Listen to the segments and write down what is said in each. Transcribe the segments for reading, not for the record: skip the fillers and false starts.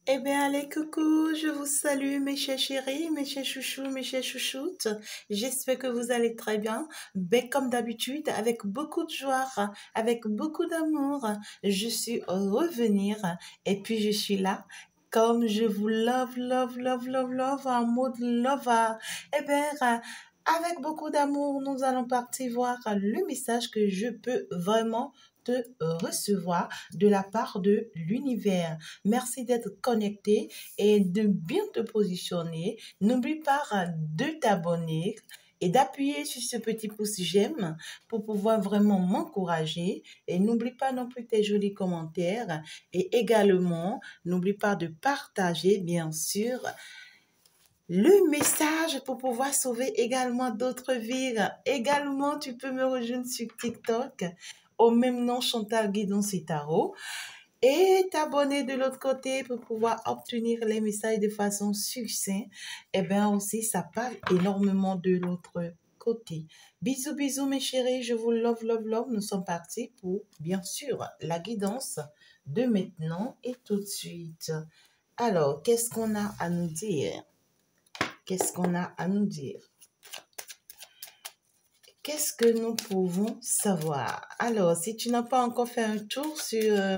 Eh bien, allez, coucou, je vous salue, mes chers chéris, mes chers chouchous, mes chers chouchoutes. J'espère que vous allez très bien. Ben, comme d'habitude, avec beaucoup de joie, avec beaucoup d'amour, je suis revenir et puis je suis là. Comme je vous love, love, love, love, love, en mode lover. Eh bien, avec beaucoup d'amour, nous allons partir voir le message que je peux vraiment te recevoir de la part de l'univers. Merci d'être connecté et de bien te positionner. N'oublie pas de t'abonner et d'appuyer sur ce petit pouce j'aime pour pouvoir vraiment m'encourager. Et n'oublie pas non plus tes jolis commentaires. Et également, n'oublie pas de partager, bien sûr, le message pour pouvoir sauver également d'autres vies. Également, tu peux me rejoindre sur TikTok au même nom Chantal Guidon Citaro et t'abonner de l'autre côté pour pouvoir obtenir les messages de façon succincte. Eh bien aussi, ça parle énormément de l'autre côté. Bisous, bisous mes chéris, je vous love, love, love. Nous sommes partis pour, bien sûr, la guidance de maintenant et tout de suite. Alors, qu'est-ce qu'on a à nous dire? Qu'est-ce qu'on a à nous dire? Qu'est-ce que nous pouvons savoir? Alors, si tu n'as pas encore fait un tour sur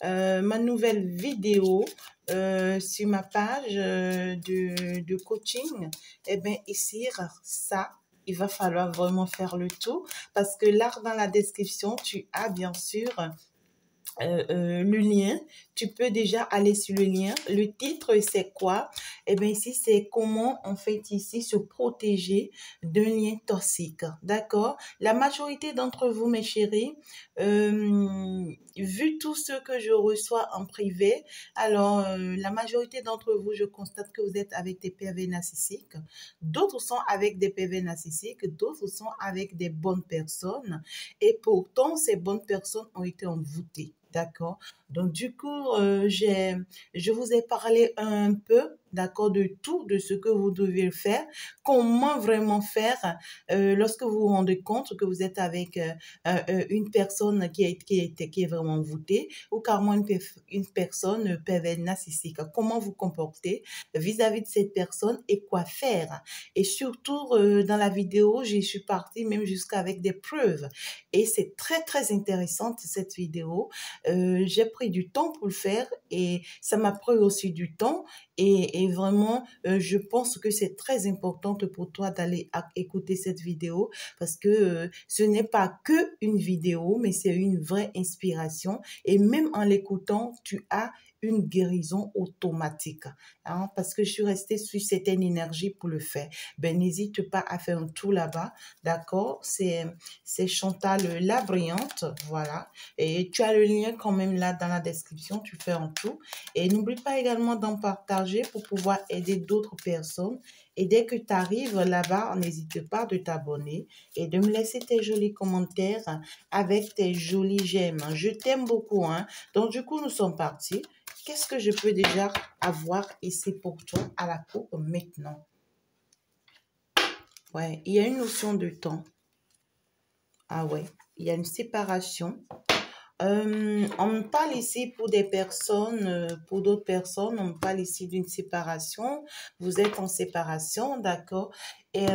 ma nouvelle vidéo, sur ma page de coaching, eh bien, ici, ça, il va falloir vraiment faire le tour parce que là, dans la description, tu as bien sûr le lien. Tu peux déjà aller sur le lien. Le titre, c'est quoi? Eh bien, ici, c'est comment on fait ici se protéger d'un lien toxique. D'accord? La majorité d'entre vous, mes chéris, vu tout ce que je reçois en privé, alors, la majorité d'entre vous, je constate que vous êtes avec des PV narcissiques. D'autres sont avec des PV narcissiques. D'autres sont avec des bonnes personnes. Et pourtant, ces bonnes personnes ont été envoûtées. D'accord? Donc, du coup, je vous ai parlé un peu, d'accord, de tout, de ce que vous devez faire, comment vraiment faire lorsque vous vous rendez compte que vous êtes avec une personne qui est vraiment envoûtée ou carrément une personne pervers narcissique. Comment vous comporter vis-à-vis de cette personne et quoi faire. Et surtout, dans la vidéo, je suis partie même jusqu'à avec des preuves. Et c'est très, très intéressante, cette vidéo. J'ai pris du temps pour le faire et ça m'a pris aussi du temps. Et vraiment, je pense que c'est très important pour toi d'aller écouter cette vidéo parce que ce n'est pas que une vidéo, mais c'est une vraie inspiration. Et même en l'écoutant, tu as une guérison automatique, hein, parce que je suis restée sur certaines énergies pour le faire. Ben, n'hésite pas à faire un tour là-bas, d'accord? C'est Chantal la Brillante, voilà. Et tu as le lien quand même là dans la description, tu fais un tour. Et n'oublie pas également d'en partager pour pouvoir aider d'autres personnes. Et dès que tu arrives là-bas, n'hésite pas de t'abonner et de me laisser tes jolis commentaires avec tes jolis j'aime. Je t'aime beaucoup, hein. Donc, du coup, nous sommes partis. Qu'est-ce que je peux déjà avoir ici pour toi à la coupe maintenant? Ouais, il y a une notion de temps. Ah ouais, il y a une séparation. On parle ici pour des personnes, pour d'autres personnes, on parle ici d'une séparation. Vous êtes en séparation, d'accord? Et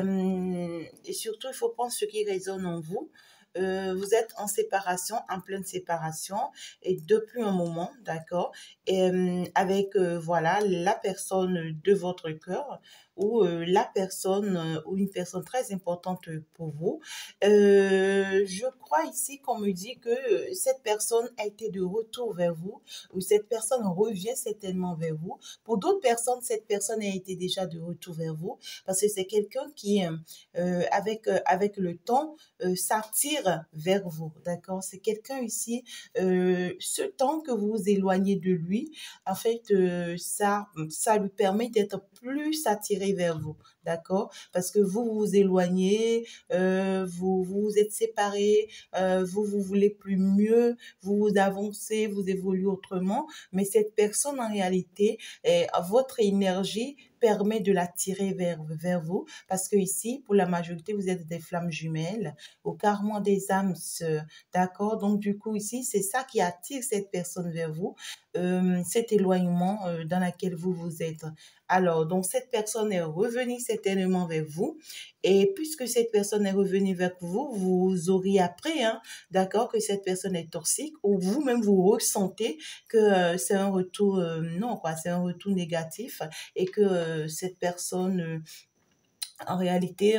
surtout, il faut prendre ce qui résonne en vous. Vous êtes en séparation, en pleine séparation, et depuis un moment, d'accord? Et avec, voilà, la personne de votre cœur ou la personne ou une personne très importante pour vous. Je crois ici qu'on me dit que cette personne a été de retour vers vous ou cette personne revient certainement vers vous. Pour d'autres personnes, cette personne a été déjà de retour vers vous parce que c'est quelqu'un qui, avec le temps, s'attire vers vous, d'accord? C'est quelqu'un ici, ce temps que vous vous éloignez de lui, en fait, ça lui permet d'être plus attiré vers vous, d'accord? Parce que vous vous éloignez, vous vous êtes séparés, vous voulez plus mieux, vous avancez, vous évoluez autrement, mais cette personne en réalité, votre énergie permet de l'attirer vers vous, parce que ici, pour la majorité, vous êtes des flammes jumelles, ou carrément des âmes sœurs, d'accord? Donc du coup, ici, c'est ça qui attire cette personne vers vous, cet éloignement dans lequel vous vous êtes. Alors, donc cette personne est revenue certainement vers vous, et puisque cette personne est revenue vers vous, vous aurez appris, hein, d'accord, que cette personne est toxique, ou vous-même vous ressentez que c'est un retour, non, quoi, c'est un retour négatif, et que cette personne, en réalité,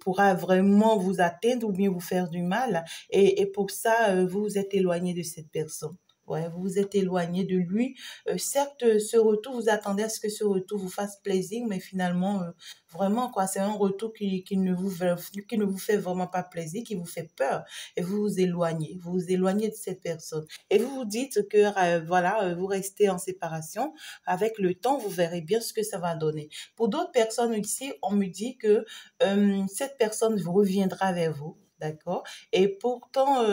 pourra vraiment vous atteindre ou bien vous faire du mal. Et pour ça, vous vous êtes éloigné de cette personne. Ouais, vous vous êtes éloigné de lui. Certes, ce retour, vous attendez à ce que ce retour vous fasse plaisir, mais finalement, vraiment, quoi, c'est un retour qui ne vous fait vraiment pas plaisir, qui vous fait peur. Et vous vous éloignez de cette personne. Et vous vous dites que, voilà, vous restez en séparation. Avec le temps, vous verrez bien ce que ça va donner. Pour d'autres personnes ici, on me dit que cette personne reviendra vers vous. D'accord? Et pourtant,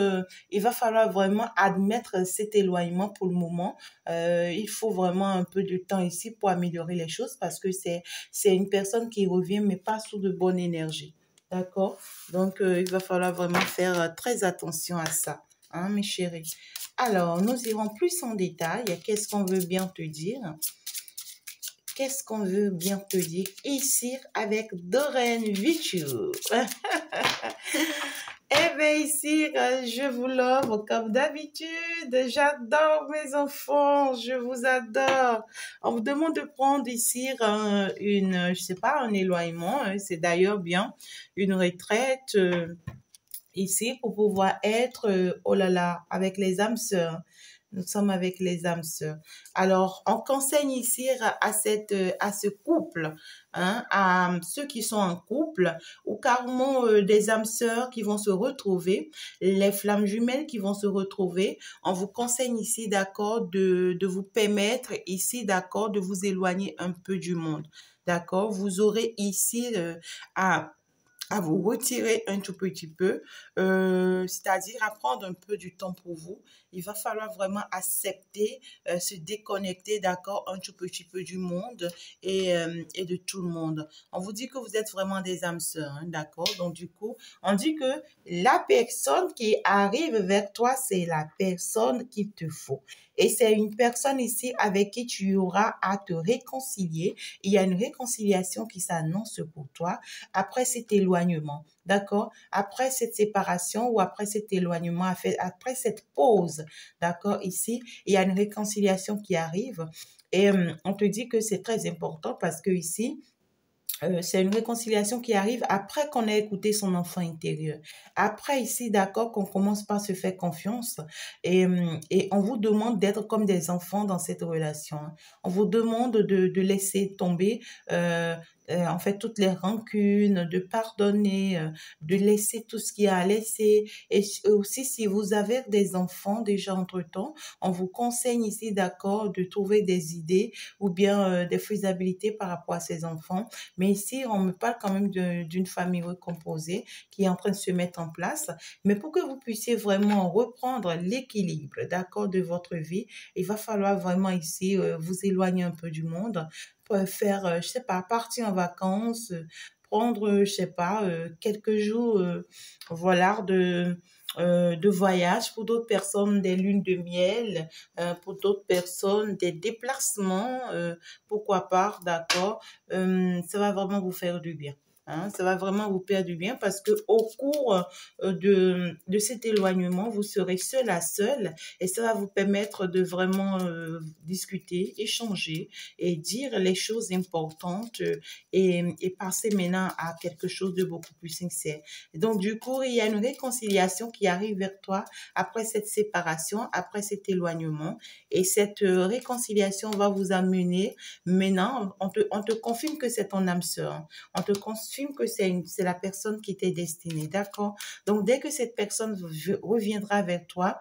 il va falloir vraiment admettre cet éloignement pour le moment. Il faut vraiment un peu de temps ici pour améliorer les choses parce que c'est une personne qui revient, mais pas sous de bonne énergie. D'accord? Donc, il va falloir vraiment faire très attention à ça, hein, mes chéris. Alors, nous irons plus en détail. Qu'est-ce qu'on veut bien te dire? Qu'est-ce qu'on veut bien te dire ici avec Doreen Viture? Eh bien, ici, je vous l'offre comme d'habitude. J'adore mes enfants. Je vous adore. On vous demande de prendre ici je sais pas, un éloignement. C'est d'ailleurs bien une retraite ici pour pouvoir être, oh là là, avec les âmes sœurs. Nous sommes avec les âmes sœurs. Alors, on conseille ici à ce couple, hein, à ceux qui sont en couple, ou carrément des âmes sœurs qui vont se retrouver, les flammes jumelles qui vont se retrouver. On vous conseille ici, d'accord, de vous permettre ici, d'accord, de vous éloigner un peu du monde. D'accord? Vous aurez ici à vous retirer un tout petit peu, c'est-à-dire à prendre un peu du temps pour vous. Il va falloir vraiment accepter, se déconnecter, d'accord, un tout petit peu du monde et de tout le monde. On vous dit que vous êtes vraiment des âmes sœurs, hein, d'accord? Donc du coup, on dit que la personne qui arrive vers toi, c'est la personne qu'il te faut. Et c'est une personne ici avec qui tu auras à te réconcilier. Il y a une réconciliation qui s'annonce pour toi après cet éloignement, d'accord? Après cette séparation ou après cet éloignement, après cette pause, d'accord? Ici, il y a une réconciliation qui arrive et on te dit que c'est très important parce que ici, c'est une réconciliation qui arrive après qu'on ait écouté son enfant intérieur. Après ici, d'accord, qu'on commence par se faire confiance et on vous demande d'être comme des enfants dans cette relation, hein. On vous demande de laisser tomber en fait toutes les rancunes, de pardonner, de laisser tout ce qu'il y a à laisser. Et aussi, si vous avez des enfants déjà entre-temps, on vous conseille ici, d'accord, de trouver des idées ou bien des faisabilités par rapport à ces enfants. Mais ici, on me parle quand même d'une famille recomposée qui est en train de se mettre en place. Mais pour que vous puissiez vraiment reprendre l'équilibre, d'accord, de votre vie, il va falloir vraiment ici vous éloigner un peu du monde pour faire, je sais pas, partir en vacances, prendre, je sais pas, quelques jours, voilà, de voyage, pour d'autres personnes des lunes de miel, pour d'autres personnes des déplacements, pourquoi pas, d'accord, ça va vraiment vous faire du bien. Hein, ça va vraiment vous faire du bien parce que au cours de cet éloignement, vous serez seul à seul et ça va vous permettre de vraiment discuter, échanger et dire les choses importantes et passer maintenant à quelque chose de beaucoup plus sincère. Et donc, du coup, il y a une réconciliation qui arrive vers toi après cette séparation, après cet éloignement et cette réconciliation va vous amener maintenant, on te confirme que c'est ton âme sœur. On te confirme que c'est la personne qui t'est destinée, d'accord? Donc, dès que cette personne reviendra vers toi,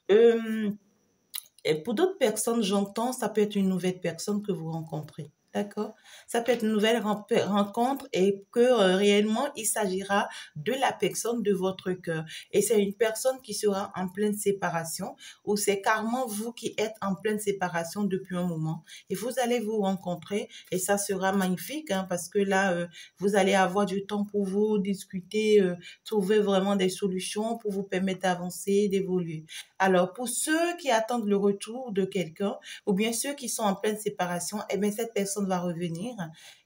et pour d'autres personnes, j'entends, ça peut être une nouvelle personne que vous rencontrez. D'accord? Ça peut être une nouvelle rencontre et que réellement, il s'agira de la personne de votre cœur. Et c'est une personne qui sera en pleine séparation ou c'est carrément vous qui êtes en pleine séparation depuis un moment. Et vous allez vous rencontrer et ça sera magnifique hein, parce que là, vous allez avoir du temps pour vous discuter, trouver vraiment des solutions pour vous permettre d'avancer, d'évoluer. Alors, pour ceux qui attendent le retour de quelqu'un, ou bien ceux qui sont en pleine séparation, eh bien, cette personne va revenir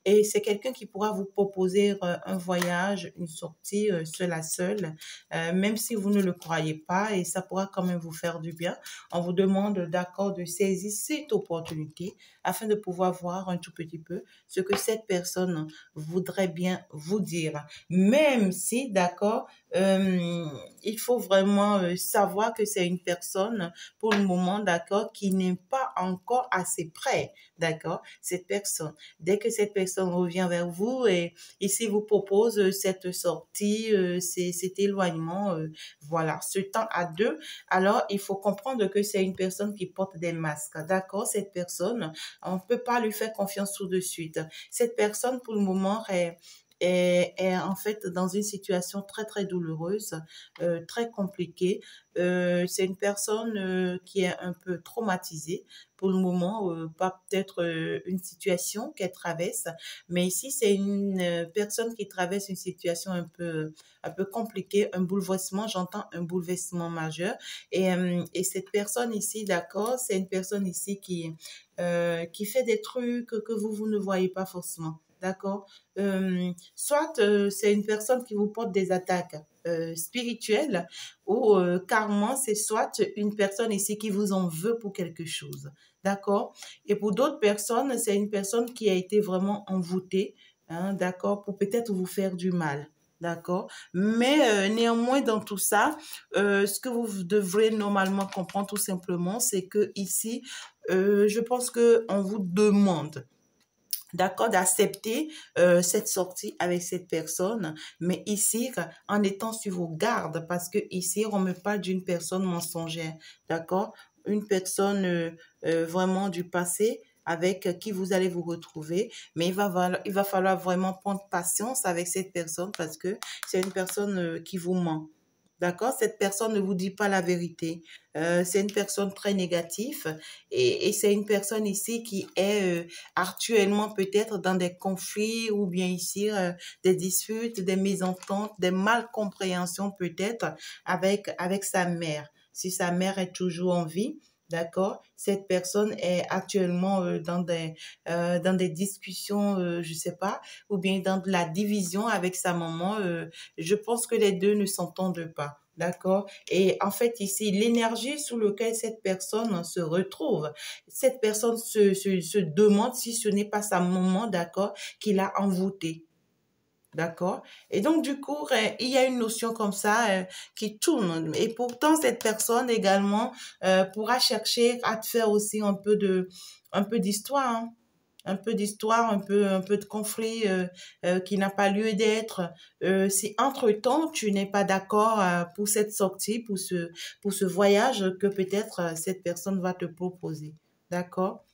et c'est quelqu'un qui pourra vous proposer un voyage, une sortie seul à seul, même si vous ne le croyez pas et ça pourra quand même vous faire du bien. On vous demande d'accord de saisir cette opportunité afin de pouvoir voir un tout petit peu ce que cette personne voudrait bien vous dire. Même si, d'accord, euh, il faut vraiment savoir que c'est une personne pour le moment, d'accord, qui n'est pas encore assez près, d'accord, cette personne. Dès que cette personne revient vers vous et ici vous propose cette sortie, cet éloignement, voilà, ce temps à deux, alors il faut comprendre que c'est une personne qui porte des masques, d'accord, cette personne, on ne peut pas lui faire confiance tout de suite. Cette personne, pour le moment, est en fait dans une situation très très douloureuse, très compliquée. C'est une personne qui est un peu traumatisée pour le moment, pas peut-être une situation qu'elle traverse, mais ici c'est une personne qui traverse une situation un peu compliquée, un bouleversement, j'entends un bouleversement majeur. Et cette personne ici, d'accord, c'est une personne ici qui fait des trucs que vous ne voyez pas forcément. D'accord? Soit c'est une personne qui vous porte des attaques spirituelles ou carrément c'est soit une personne ici qui vous en veut pour quelque chose. D'accord? Et pour d'autres personnes, c'est une personne qui a été vraiment envoûtée, hein, d'accord, pour peut-être vous faire du mal. D'accord? Mais néanmoins, dans tout ça, ce que vous devrez normalement comprendre tout simplement, c'est que ici, je pense que on vous demande d'accord, d'accepter cette sortie avec cette personne, mais ici, en étant sur vos gardes, parce que ici, on me parle d'une personne mensongère, d'accord, une personne vraiment du passé avec qui vous allez vous retrouver, mais il va falloir vraiment prendre patience avec cette personne parce que c'est une personne qui vous ment. D'accord? Cette personne ne vous dit pas la vérité. C'est une personne très négative et c'est une personne ici qui est actuellement peut-être dans des conflits ou bien ici des disputes, des mésententes, des malcompréhensions peut-être avec sa mère. Si sa mère est toujours en vie, d'accord, cette personne est actuellement dans des discussions, je sais pas, ou bien dans de la division avec sa maman. Je pense que les deux ne s'entendent pas. D'accord? Et en fait, ici, l'énergie sous laquelle cette personne se retrouve, cette personne se demande si ce n'est pas sa maman, d'accord, qui l'a envoûtée. D'accord? Et donc, du coup, il y a une notion comme ça qui tourne. Et pourtant, cette personne également pourra chercher à te faire aussi un peu d'histoire, hein. Un peu d'histoire, un peu de conflit qui n'a pas lieu d'être. Si entre-temps, tu n'es pas d'accord pour cette sortie, pour ce voyage que peut-être cette personne va te proposer. D'accord?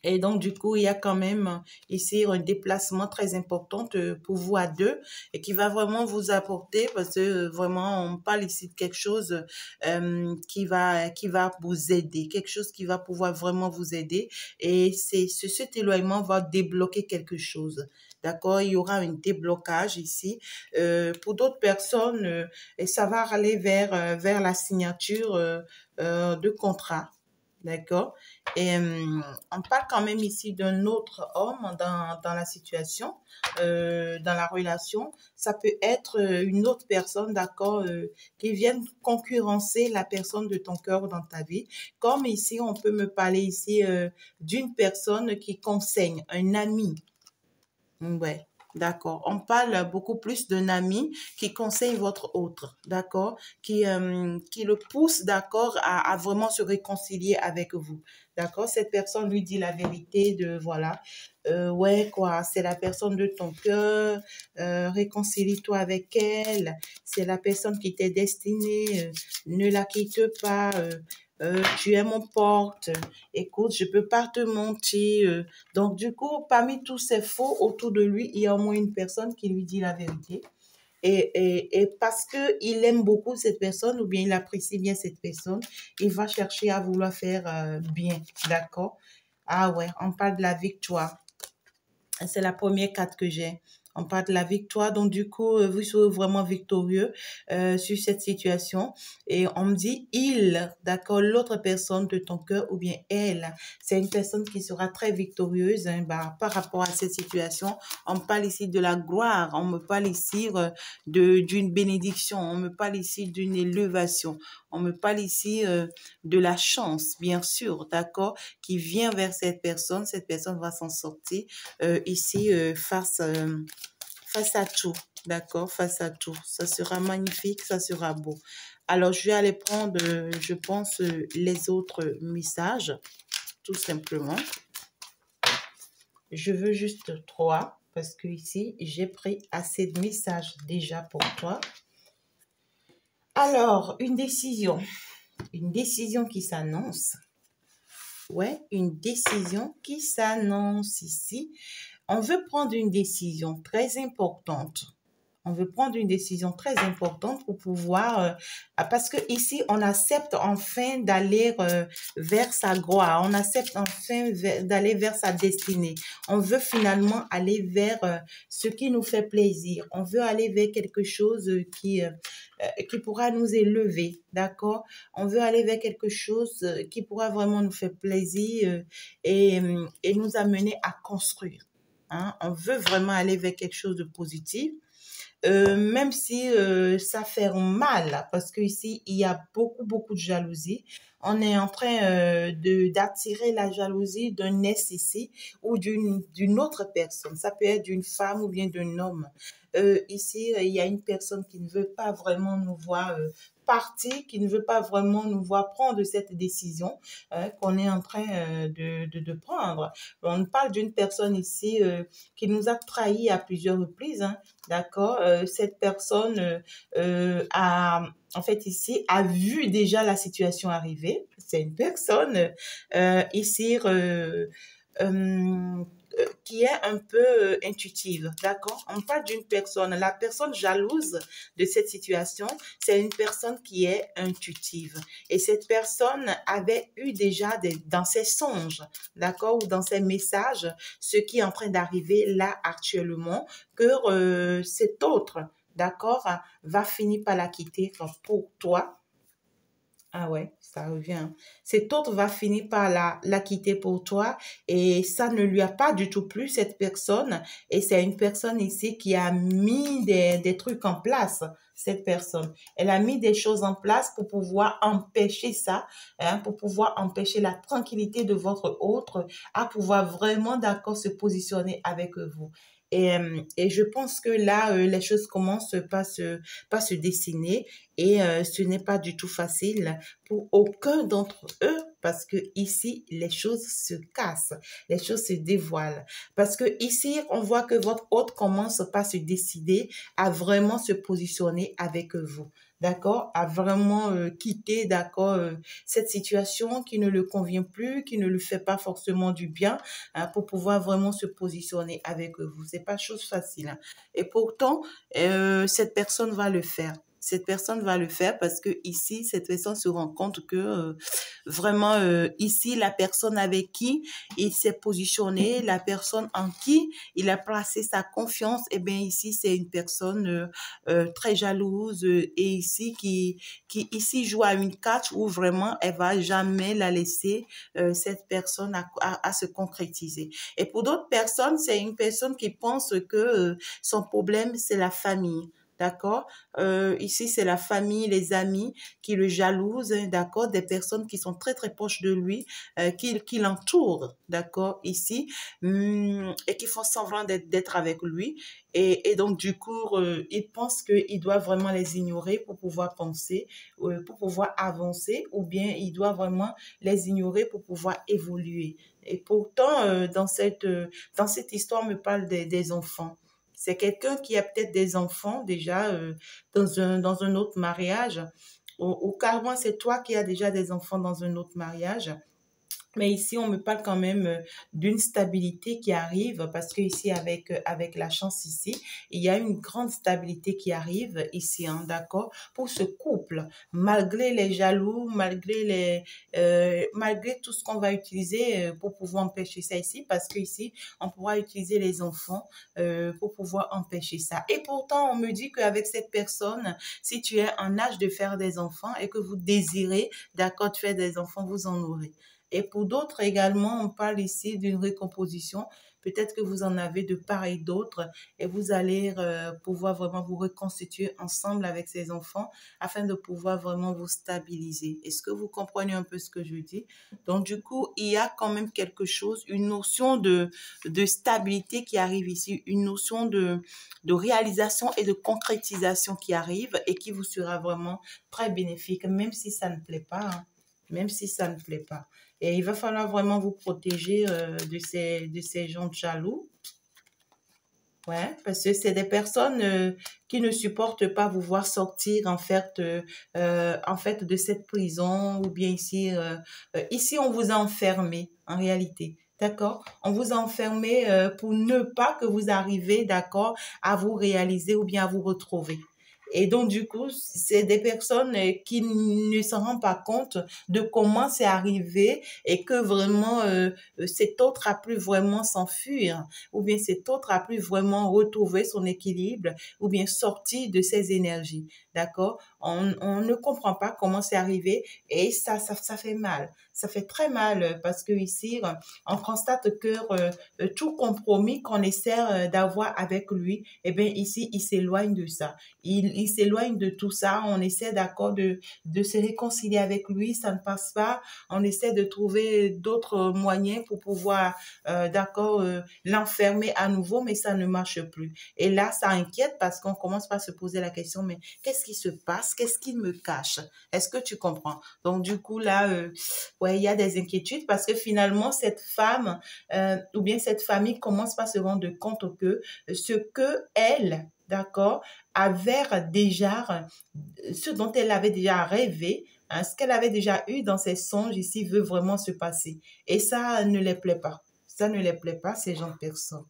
Et donc, du coup, il y a quand même ici un déplacement très important pour vous à deux et qui va vraiment vous apporter parce que vraiment, on parle ici de quelque chose qui va vous aider, quelque chose qui va pouvoir vraiment vous aider. Et cet éloignement va débloquer quelque chose. D'accord? Il y aura un déblocage ici. Pour d'autres personnes, et ça va aller vers la signature de contrat. D'accord? Et on parle quand même ici d'un autre homme dans la situation, dans la relation. Ça peut être une autre personne, d'accord, qui vienne concurrencer la personne de ton cœur dans ta vie. Comme ici, on peut me parler ici d'une personne qui conseille, un ami. Ouais, d'accord. On parle beaucoup plus d'un ami qui conseille votre autre, d'accord, qui le pousse, d'accord, à vraiment se réconcilier avec vous, d'accord. Cette personne lui dit la vérité de, voilà, ouais, quoi, c'est la personne de ton cœur, réconcilie-toi avec elle, c'est la personne qui t'est destinée, ne la quitte pas, Tu es mon porte, écoute, je peux pas te mentir. Donc, du coup, parmi tous ces faux autour de lui, il y a au moins une personne qui lui dit la vérité. Et parce qu'il aime beaucoup cette personne ou bien il apprécie bien cette personne, il va chercher à vouloir faire bien, d'accord? Ah ouais, on parle de la victoire. C'est la première carte que j'ai. On parle de la victoire. Donc, du coup, vous serez vraiment victorieux sur cette situation. Et on me dit, d'accord, l'autre personne de ton cœur ou bien elle, c'est une personne qui sera très victorieuse par rapport à cette situation. On me parle ici de la gloire. On me parle ici d'une bénédiction. On me parle ici d'une élévation. On me parle ici de la chance, bien sûr, d'accord, qui vient vers cette personne. Cette personne va s'en sortir ici face à tout, d'accord, face à tout. Ça sera magnifique, ça sera beau. Alors, je vais aller prendre, je pense, les autres messages, tout simplement. Je veux juste 3, parce que ici, j'ai pris assez de messages déjà pour toi. Alors, une décision qui s'annonce. Ouais, une décision qui s'annonce ici. On veut prendre une décision très importante. On veut prendre une décision très importante pour pouvoir, parce que ici, on accepte enfin d'aller vers sa gloire. On accepte enfin d'aller vers sa destinée. On veut finalement aller vers ce qui nous fait plaisir. On veut aller vers quelque chose qui pourra nous élever, d'accord? On veut aller vers quelque chose qui pourra vraiment nous faire plaisir et nous amener à construire. Hein? On veut vraiment aller vers quelque chose de positif. Même si ça fait mal, parce qu'ici, il y a beaucoup de jalousie. On est en train d'attirer la jalousie d'un ex ici ou d'une autre personne. Ça peut être d'une femme ou bien d'un homme. Ici, il y a une personne qui ne veut pas vraiment nous voir partir, qui ne veut pas vraiment nous voir prendre cette décision qu'on est en train de prendre. On parle d'une personne ici qui nous a trahis à plusieurs reprises, hein, d'accord? Cette personne en fait, ici, a vu déjà la situation arriver. C'est une personne ici qui est un peu intuitive, d'accord? On parle d'une personne, la personne jalouse de cette situation, c'est une personne qui est intuitive. Et cette personne avait eu déjà dans ses songes, d'accord, ou dans ses messages, ce qui est en train d'arriver là actuellement, que cet autre, d'accord, va finir par la quitter pour toi. Ah ouais, ça revient. Cet autre va finir par la quitter pour toi et ça ne lui a pas du tout plu, cette personne. Et c'est une personne ici qui a mis des trucs en place, cette personne. Elle a mis des choses en place pour pouvoir empêcher ça, hein, pour pouvoir empêcher la tranquillité de votre autre, à pouvoir vraiment d'accord se positionner avec vous. Et je pense que là, les choses commencent pas se dessiner et ce n'est pas du tout facile pour aucun d'entre eux parce que ici, les choses se cassent, les choses se dévoilent. Parce que ici, on voit que votre hôte commence pas se décider à vraiment se positionner avec vous. D'accord, à vraiment quitter, d'accord, cette situation qui ne le convient plus, qui ne lui fait pas forcément du bien, hein, pour pouvoir vraiment se positionner avec vous. C'est pas chose facile. Hein. Et pourtant, cette personne va le faire. Cette personne va le faire parce que ici, cette personne se rend compte que vraiment ici, la personne avec qui il s'est positionné, la personne en qui il a placé sa confiance, et bien ici, c'est une personne très jalouse et ici qui ici joue à une carte où vraiment elle va jamais la laisser cette personne à se concrétiser. Et pour d'autres personnes, c'est une personne qui pense que son problème, c'est la famille. D'accord? Ici, c'est la famille, les amis qui le jalousent, hein, d'accord? Des personnes qui sont très proches de lui, qui l'entourent, d'accord? Ici, et qui font semblant d'être avec lui. Et donc, du coup, il pense qu'il doit vraiment les ignorer pour pouvoir penser, pour pouvoir avancer, ou bien il doit vraiment les ignorer pour pouvoir évoluer. Et pourtant, dans cette histoire, on me parle des enfants. C'est quelqu'un qui a peut-être des enfants déjà dans un autre mariage ou carrément c'est toi qui as déjà des enfants dans un autre mariage. Mais ici, on me parle quand même d'une stabilité qui arrive parce que ici, avec la chance ici, il y a une grande stabilité qui arrive ici, hein, d'accord, pour ce couple, malgré les jaloux, malgré tout ce qu'on va utiliser pour pouvoir empêcher ça ici, parce que ici, on pourra utiliser les enfants pour pouvoir empêcher ça. Et pourtant, on me dit qu'avec cette personne, si tu es en âge de faire des enfants et que vous désirez, d'accord, de faire des enfants, vous en aurez. Et pour d'autres également, on parle ici d'une recomposition. Peut-être que vous en avez de part et d'autre et vous allez pouvoir vraiment vous reconstituer ensemble avec ces enfants afin de pouvoir vraiment vous stabiliser. Est-ce que vous comprenez un peu ce que je dis? Donc, du coup, il y a quand même quelque chose, une notion de stabilité qui arrive ici, une notion de réalisation et de concrétisation qui arrive et qui vous sera vraiment très bénéfique, même si ça ne plaît pas, hein, même si ça ne plaît pas. Et il va falloir vraiment vous protéger de ces gens jaloux. Ouais, parce que c'est des personnes qui ne supportent pas vous voir sortir en fait de cette prison ou bien ici on vous a enfermé en réalité. D'accord? On vous a enfermé pour ne pas que vous arriviez, d'accord, à vous réaliser ou bien à vous retrouver. Et donc, du coup, c'est des personnes qui ne se rendent pas compte de comment c'est arrivé et que vraiment cet autre a pu vraiment s'enfuir ou bien cet autre a pu vraiment retrouver son équilibre ou bien sortir de ses énergies. D'accord? On ne comprend pas comment c'est arrivé et ça fait mal. Ça fait très mal parce que ici, on constate que tout compromis qu'on essaie d'avoir avec lui, eh bien ici, il s'éloigne de ça. Il s'éloigne de tout ça. On essaie d'accord de se réconcilier avec lui. Ça ne passe pas. On essaie de trouver d'autres moyens pour pouvoir, d'accord, l'enfermer à nouveau, mais ça ne marche plus. Et là, ça inquiète parce qu'on commence par se poser la question, mais qu'est-ce qui se passe? Qu'est-ce qu'il me cache? Est-ce que tu comprends? Donc, du coup, là, ouais, il y a des inquiétudes parce que finalement, cette femme ou bien cette famille commence par se rendre compte que ce que elle, d'accord, avait déjà, ce dont elle avait déjà rêvé, hein, ce qu'elle avait déjà eu dans ses songes ici veut vraiment se passer. Et ça ne les plaît pas. Ça ne les plaît pas, ces gens de personnes.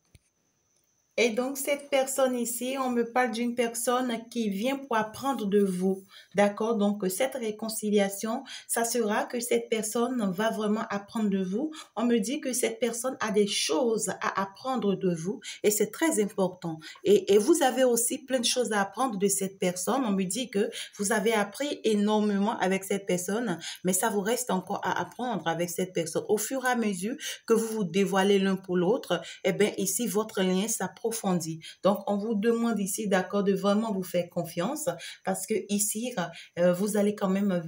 Et donc, cette personne ici, on me parle d'une personne qui vient pour apprendre de vous. D'accord? Donc, cette réconciliation, ça sera que cette personne va vraiment apprendre de vous. On me dit que cette personne a des choses à apprendre de vous et c'est très important. Et vous avez aussi plein de choses à apprendre de cette personne. On me dit que vous avez appris énormément avec cette personne, mais ça vous reste encore à apprendre avec cette personne. Au fur et à mesure que vous vous dévoilez l'un pour l'autre, eh bien, ici, votre lien s'approfondit. Donc, on vous demande ici, d'accord, de vraiment vous faire confiance parce que ici, vous allez quand même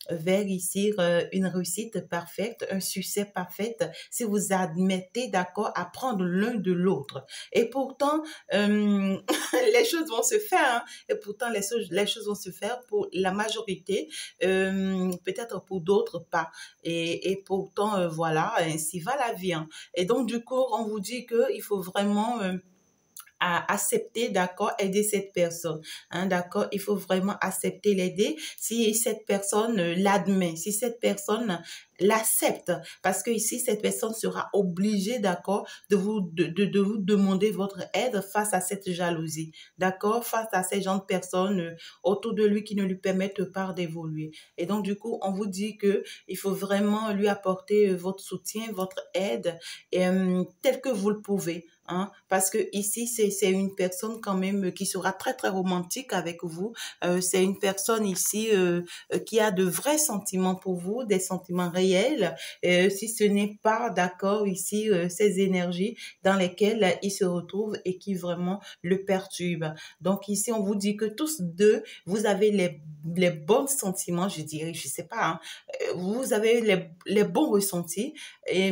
vers ici une réussite parfaite, un succès parfait si vous admettez, d'accord, à prendre l'un de l'autre. Et pourtant, les choses vont se faire, hein, et pourtant, les choses vont se faire pour la majorité, peut-être pour d'autres pas. Et pourtant, voilà, ainsi va la vie, hein. Et donc, du coup, on vous dit qu'il faut vraiment à accepter, d'accord, aider cette personne, hein, d'accord, il faut vraiment accepter l'aider si cette personne l'admet, si cette personne l'accepte, parce que ici, cette personne sera obligée, d'accord, de vous demander votre aide face à cette jalousie, d'accord, face à ces gens de personnes autour de lui qui ne lui permettent pas d'évoluer. Et donc, du coup, on vous dit que il faut vraiment lui apporter votre soutien, votre aide, tel que vous le pouvez. Hein, parce que ici, c'est une personne quand même qui sera très, très romantique avec vous. C'est une personne ici qui a de vrais sentiments pour vous, des sentiments réels, si ce n'est pas, d'accord, ici, ces énergies dans lesquelles il se retrouve et qui vraiment le perturbent. Donc ici, on vous dit que tous deux, vous avez les bons sentiments, je dirais, je sais pas, hein, vous avez les bons ressentis. Et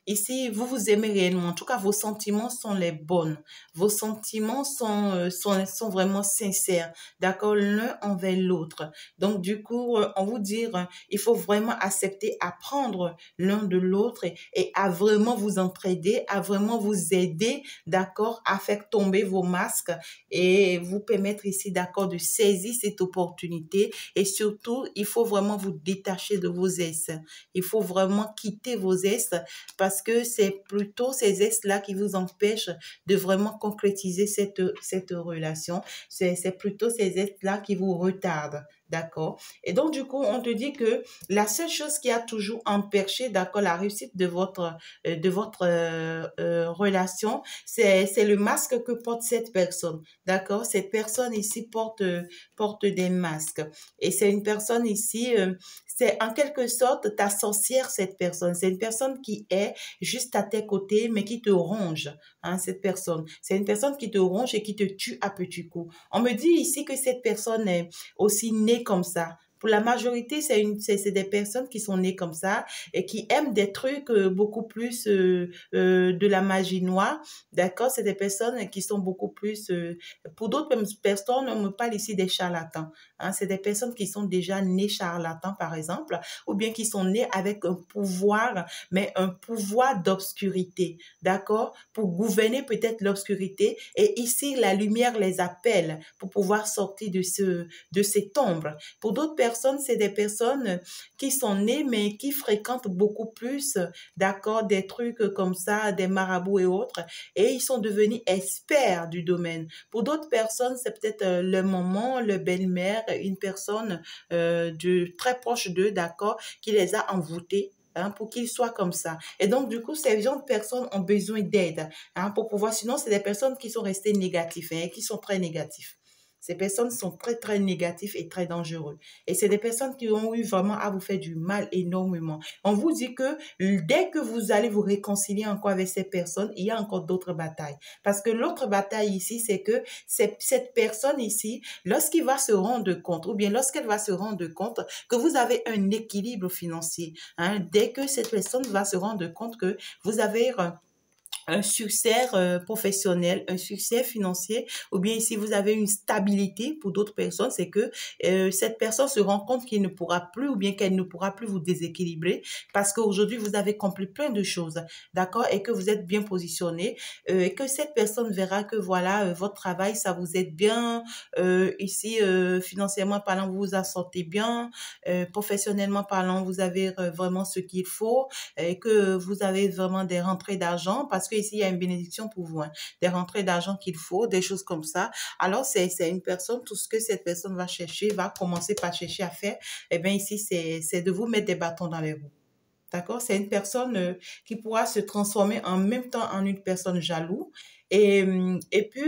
ici, vous vous aimez réellement. En tout cas, vos sentiments sont les bonnes. Vos sentiments sont vraiment sincères, d'accord, l'un envers l'autre. Donc, du coup, on vous dit, il faut vraiment accepter, apprendre l'un de l'autre et à vraiment vous entraider, à vraiment vous aider, d'accord, à faire tomber vos masques et vous permettre ici, d'accord, de saisir cette opportunité. Et surtout, il faut vraiment vous détacher de vos ex. Il faut vraiment quitter vos ex parce que c'est plutôt ces ex-là qui vous empêchent de vraiment concrétiser cette relation. C'est plutôt ces ex-là qui vous retardent. D'accord? Et donc, du coup, on te dit que la seule chose qui a toujours empêché, d'accord, la réussite de votre relation, c'est le masque que porte cette personne. D'accord? Cette personne ici porte des masques. Et c'est une personne ici, c'est en quelque sorte ta sorcière, cette personne. C'est une personne qui est juste à tes côtés, mais qui te ronge, hein, cette personne. C'est une personne qui te ronge et qui te tue à petits coups. On me dit ici que cette personne est aussi née comme ça. Pour la majorité, c'est des personnes qui sont nées comme ça et qui aiment des trucs beaucoup plus de la magie noire. D'accord? C'est des personnes qui sont beaucoup plus... pour d'autres personnes, on me parle ici des charlatans. Hein? C'est des personnes qui sont déjà nées charlatans, par exemple, ou bien qui sont nées avec un pouvoir, mais un pouvoir d'obscurité. D'accord? Pour gouverner peut-être l'obscurité. Et ici, la lumière les appelle pour pouvoir sortir de cette ombre. Pour d'autres personnes, c'est des personnes qui sont nées, mais qui fréquentent beaucoup plus, d'accord, des trucs comme ça, des marabouts et autres, et ils sont devenus experts du domaine. Pour d'autres personnes, c'est peut-être le maman, le belle-mère, une personne très proche d'eux, d'accord, qui les a envoûtés, hein, pour qu'ils soient comme ça. Et donc, du coup, ces gens de personnes ont besoin d'aide, hein, pour pouvoir, sinon, c'est des personnes qui sont restées négatives, hein, qui sont très négatives. Ces personnes sont très, très négatives et très dangereuses. Et c'est des personnes qui ont eu vraiment à vous faire du mal énormément. On vous dit que dès que vous allez vous réconcilier encore avec ces personnes, il y a encore d'autres batailles. Parce que l'autre bataille ici, c'est que cette personne ici, lorsqu'il va se rendre compte, ou bien lorsqu'elle va se rendre compte que vous avez un équilibre financier, hein, dès que cette personne va se rendre compte que vous avez un succès professionnel, un succès financier, ou bien si vous avez une stabilité pour d'autres personnes, c'est que cette personne se rend compte qu'il ne pourra plus ou bien qu'elle ne pourra plus vous déséquilibrer parce qu'aujourd'hui, vous avez compris plein de choses, d'accord, et que vous êtes bien positionné et que cette personne verra que voilà, votre travail, ça vous aide bien, ici, financièrement parlant, vous vous en sortez bien, professionnellement parlant, vous avez vraiment ce qu'il faut, et que vous avez vraiment des rentrées d'argent parce que ici il y a une bénédiction pour vous, hein, des rentrées d'argent qu'il faut, des choses comme ça. Alors c'est une personne, tout ce que cette personne va chercher, va commencer par chercher à faire, eh bien ici c'est de vous mettre des bâtons dans les roues. D'accord? C'est une personne qui pourra se transformer en même temps en une personne jalouse et puis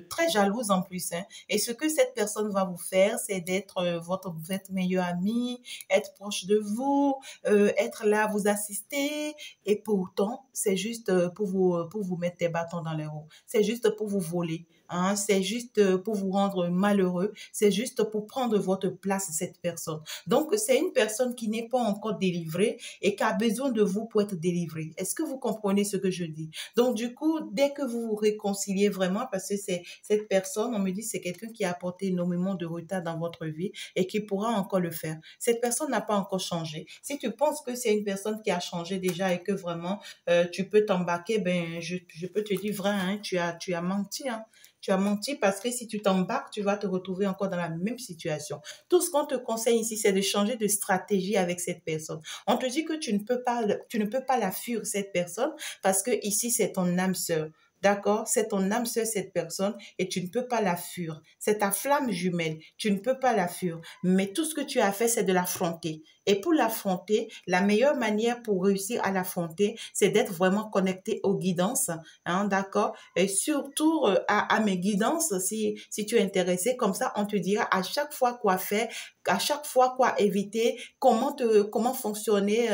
très jalouse en plus. Hein. Et ce que cette personne va vous faire, c'est d'être votre meilleur ami, être proche de vous, être là, vous assister. Et pourtant, c'est juste pour vous mettre des bâtons dans les roues. C'est juste pour vous voler. Hein, c'est juste pour vous rendre malheureux. C'est juste pour prendre votre place, cette personne. Donc, c'est une personne qui n'est pas encore délivrée et qui a besoin de vous pour être délivrée. Est-ce que vous comprenez ce que je dis? Donc, du coup, dès que vous vous réconciliez vraiment, parce que c'est cette personne, on me dit, c'est quelqu'un qui a apporté énormément de retard dans votre vie et qui pourra encore le faire. Cette personne n'a pas encore changé. Si tu penses que c'est une personne qui a changé déjà et que vraiment tu peux t'embarquer, ben, je peux te dire vrai, hein, tu as menti, hein. Tu as menti parce que si tu t'embarques, tu vas te retrouver encore dans la même situation. Tout ce qu'on te conseille ici, c'est de changer de stratégie avec cette personne. On te dit que tu ne peux pas la fuir, cette personne, parce que ici, c'est ton âme sœur. D'accord? C'est ton âme sœur, cette personne, et tu ne peux pas la fuir. C'est ta flamme jumelle. Tu ne peux pas la fuir. Mais tout ce que tu as fait, c'est de l'affronter. Et pour l'affronter, la meilleure manière pour réussir à l'affronter, c'est d'être vraiment connecté aux guidances. Hein, d'accord? Et surtout à mes guidances, si tu es intéressé, comme ça, on te dira à chaque fois quoi faire, à chaque fois quoi éviter, comment fonctionner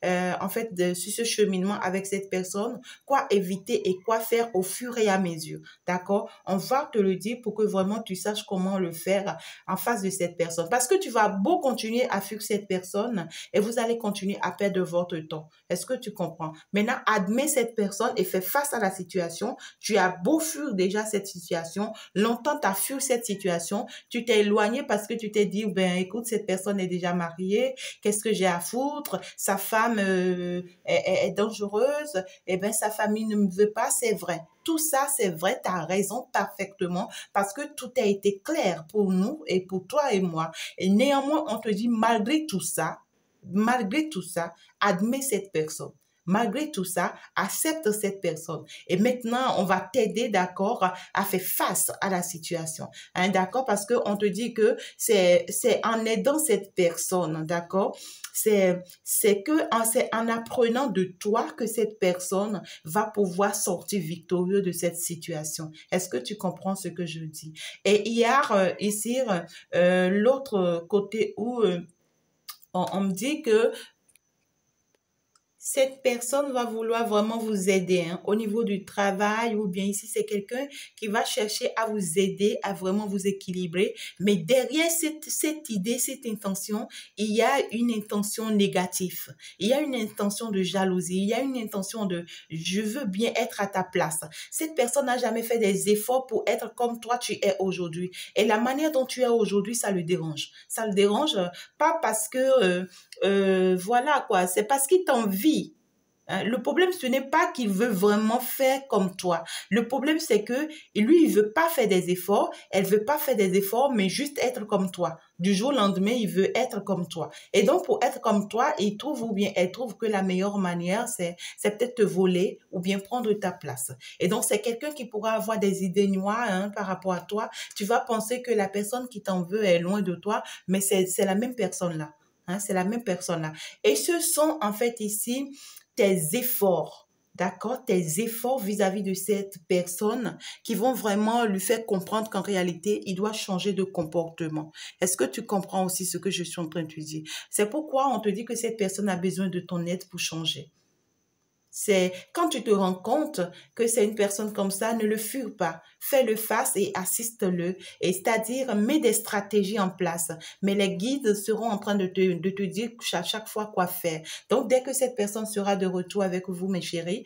en fait sur ce cheminement avec cette personne, quoi éviter et quoi faire au fur et à mesure. D'accord? On va te le dire pour que vraiment tu saches comment le faire en face de cette personne. Parce que tu vas beau continuer à fuir cette personne, personne et vous allez continuer à perdre votre temps. Est-ce que tu comprends? Maintenant, admets cette personne et fais face à la situation. Tu as beau fuir déjà cette situation, longtemps tu as fui cette situation, tu t'es éloigné parce que tu t'es dit, ben écoute, cette personne est déjà mariée, qu'est-ce que j'ai à foutre? Sa femme est dangereuse, et ben sa famille ne me veut pas, c'est vrai. Tout ça, c'est vrai, tu as raison parfaitement parce que tout a été clair pour nous et pour toi et moi. Et néanmoins, on te dit, malgré tout ça, admets cette personne. Malgré tout ça, accepte cette personne. Et maintenant, on va t'aider, d'accord, à faire face à la situation. Hein, d'accord? Parce qu'on te dit que c'est en aidant cette personne, d'accord? C'est en apprenant de toi que cette personne va pouvoir sortir victorieux de cette situation. Est-ce que tu comprends ce que je dis? Et hier, ici, l'autre côté où on me dit que cette personne va vouloir vraiment vous aider hein, au niveau du travail ou bien ici, c'est quelqu'un qui va chercher à vous aider, à vraiment vous équilibrer. Mais derrière cette idée, cette intention, il y a une intention négative. Il y a une intention de jalousie. Il y a une intention de je veux bien être à ta place. Cette personne n'a jamais fait des efforts pour être comme toi tu es aujourd'hui. Et la manière dont tu es aujourd'hui, ça le dérange. Ça le dérange pas parce que voilà quoi, c'est parce qu'il t'envie. Hein. Le problème, ce n'est pas qu'il veut vraiment faire comme toi. Le problème, c'est que lui, il veut pas faire des efforts, elle veut pas faire des efforts, mais juste être comme toi. Du jour au lendemain, il veut être comme toi. Et donc, pour être comme toi, il trouve ou bien elle trouve que la meilleure manière, c'est peut-être te voler ou bien prendre ta place. Et donc, c'est quelqu'un qui pourra avoir des idées noires hein, par rapport à toi. Tu vas penser que la personne qui t'en veut est loin de toi, mais c'est la même personne-là. Hein, c'est la même personne-là. Et ce sont en fait ici tes efforts, d'accord? Tes efforts vis-à-vis de cette personne qui vont vraiment lui faire comprendre qu'en réalité, il doit changer de comportement. Est-ce que tu comprends aussi ce que je suis en train de te dire? C'est pourquoi on te dit que cette personne a besoin de ton aide pour changer. C'est quand tu te rends compte que c'est une personne comme ça, ne le fuis pas. Fais-le face et assiste-le. Et c'est-à-dire, mets des stratégies en place. Mais les guides seront en train de te dire à chaque fois quoi faire. Donc, dès que cette personne sera de retour avec vous, mes chéris,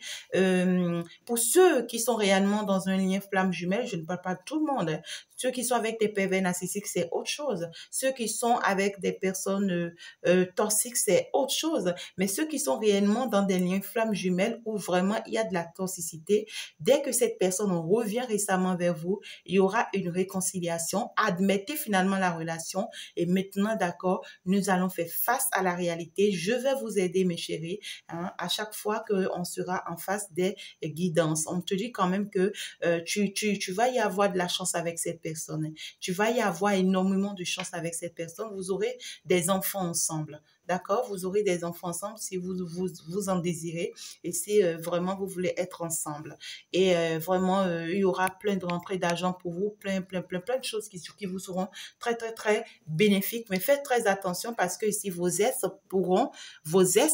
pour ceux qui sont réellement dans un lien flamme jumelle, je ne parle pas de tout le monde. Hein. Ceux qui sont avec des pervers narcissiques, c'est autre chose. Ceux qui sont avec des personnes toxiques, c'est autre chose. Mais ceux qui sont réellement dans des liens flammes jumelles où vraiment il y a de la toxicité, dès que cette personne revient récemment vers vous, il y aura une réconciliation. Admettez finalement la relation et maintenant, d'accord, nous allons faire face à la réalité. Je vais vous aider, mes chéris, hein, à chaque fois qu'on sera en face des guidances. On te dit quand même que tu vas y avoir de la chance avec cette personne. Tu vas y avoir énormément de chance avec cette personne. Vous aurez des enfants ensemble. D'accord? Vous aurez des enfants ensemble si vous en désirez et si vraiment vous voulez être ensemble. Et vraiment, il y aura plein de rentrées d'argent pour vous, plein de choses qui vous seront très bénéfiques. Mais faites très attention parce que ici, vos ex,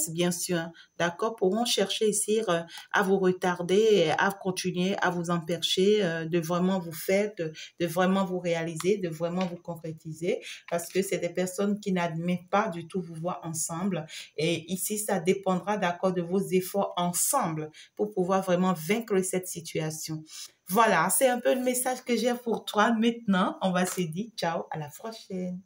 bien sûr, d'accord, pourront chercher ici à vous retarder, à continuer à vous empêcher de vraiment vous faire, de vraiment vous réaliser, de vraiment vous concrétiser parce que c'est des personnes qui n'admettent pas du tout vous voir ensemble. Et ici, ça dépendra d'accord de vos efforts ensemble pour pouvoir vraiment vaincre cette situation. Voilà, c'est un peu le message que j'ai pour toi maintenant. On va se dire ciao, à la prochaine.